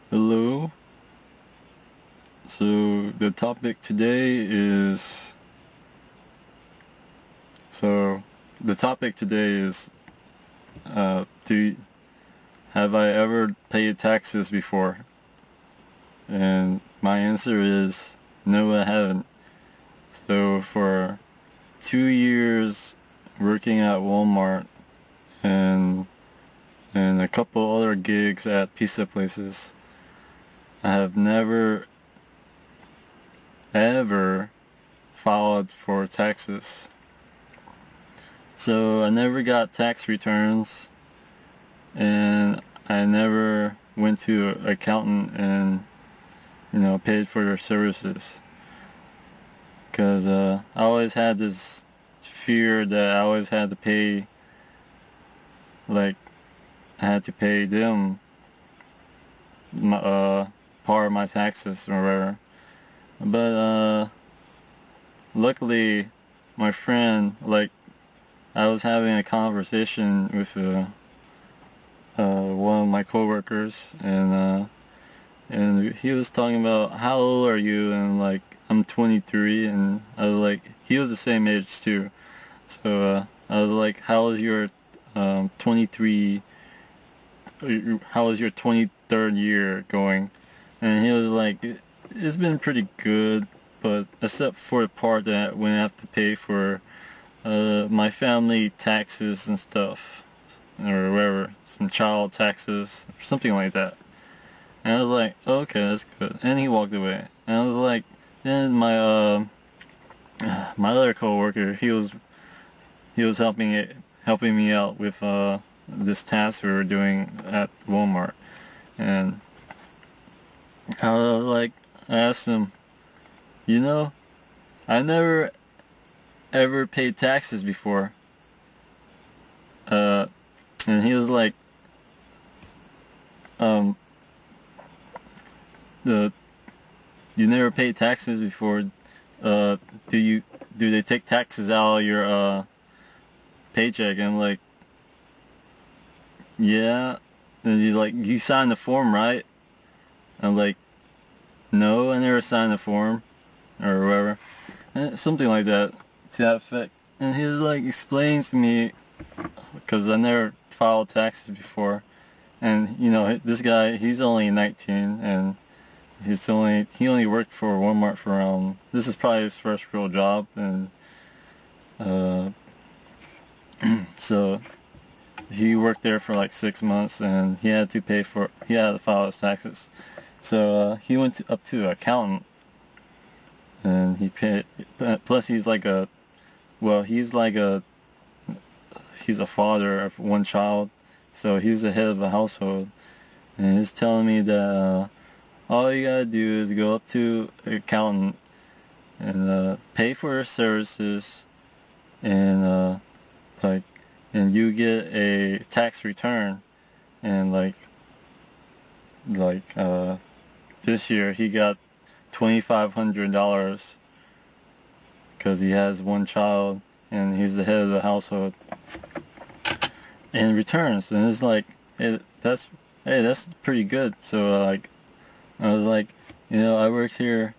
Hello. So the topic today is do have I ever paid taxes before? And my answer is no, I haven't. So for 2 years working at Walmart and a couple other gigs at pizza places, I have never ever filed for taxes. So I never got tax returns, and I never went to an accountant and paid for their services, because I always had this fear that I always had to pay, like I had to pay them my, part of my taxes or whatever. But luckily my friend, like, I was having a conversation with one of my coworkers, and he was talking about how old are you, and like I'm 23, and I was like, he was the same age too. So I was like, how is your 23? How is your 23rd year going? And he was like, it's been pretty good, but except for the part that when I have to pay for my family taxes and stuff, or whatever, some child taxes, or something like that. And I was like, oh, okay, that's good. And he walked away. And I was like, then my my other coworker, he was helping me out with this task we were doing at Walmart, and I asked him, I never ever paid taxes before. And he was like, you never paid taxes before. Do they take taxes out of your paycheck? And I'm like, yeah. And he's like, you signed the form, right? I'm like, no, I never signed the form, or whatever, something like that, to that effect. And he was like, explains to me, because I never filed taxes before, and this guy, he's only 19, and he only worked for Walmart for around, this is probably his first real job, and so he worked there for like 6 months, and he had to file his taxes. So he went up to an accountant, and he paid. Plus, he's a father of one child, so he's the head of a household. And he's telling me that all you gotta do is go up to an accountant and pay for your services, and and you get a tax return. And this year he got $2,500 because he has one child and he's the head of the household, and returns. And it's like, hey, that's pretty good. So I was like, I worked here,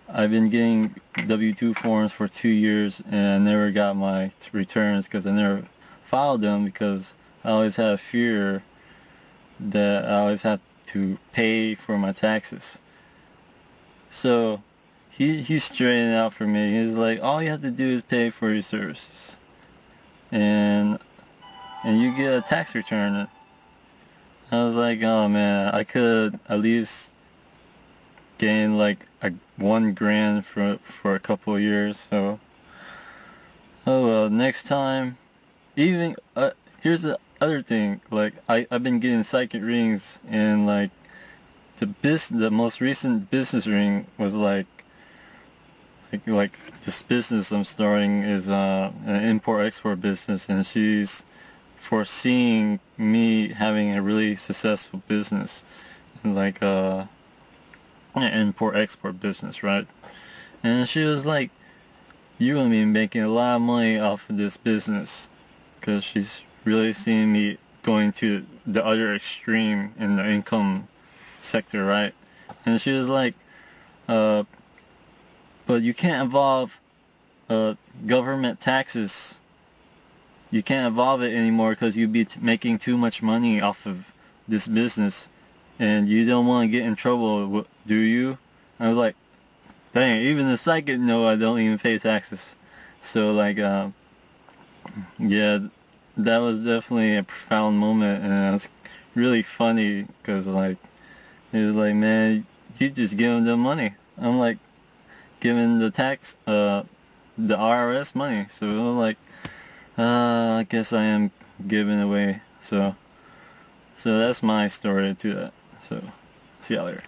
I've been getting W-2 forms for 2 years, and I never got my returns because I never filed them, because I always had a fear that I always have to pay for my taxes. So he straightened it out for me. He's like, all you have to do is pay for your services, and you get a tax return. I was like, oh man, I could at least gain like $1,000 for a couple of years. So, oh well, next time. Even here's the other thing, like I've been getting psychic readings, and like the most recent business reading was like this business I'm starting is an import-export business, and she's foreseeing me having a really successful business, like an import-export business, right? And she was like, you're gonna be making a lot of money off of this business, because she's really seeing me going to the other extreme in the income sector, right? And she was like, but you can't involve government taxes. You can't involve it anymore because you'd be making too much money off of this business, and you don't want to get in trouble, do you? I was like, dang, even the psychic know I don't even pay taxes. So like, yeah, that was definitely a profound moment, and it was really funny because like, it was like, man, you just give them the money. I'm like, giving the the IRS money. So I'm like, I guess I am giving away. So that's my story to that. So see y'all later.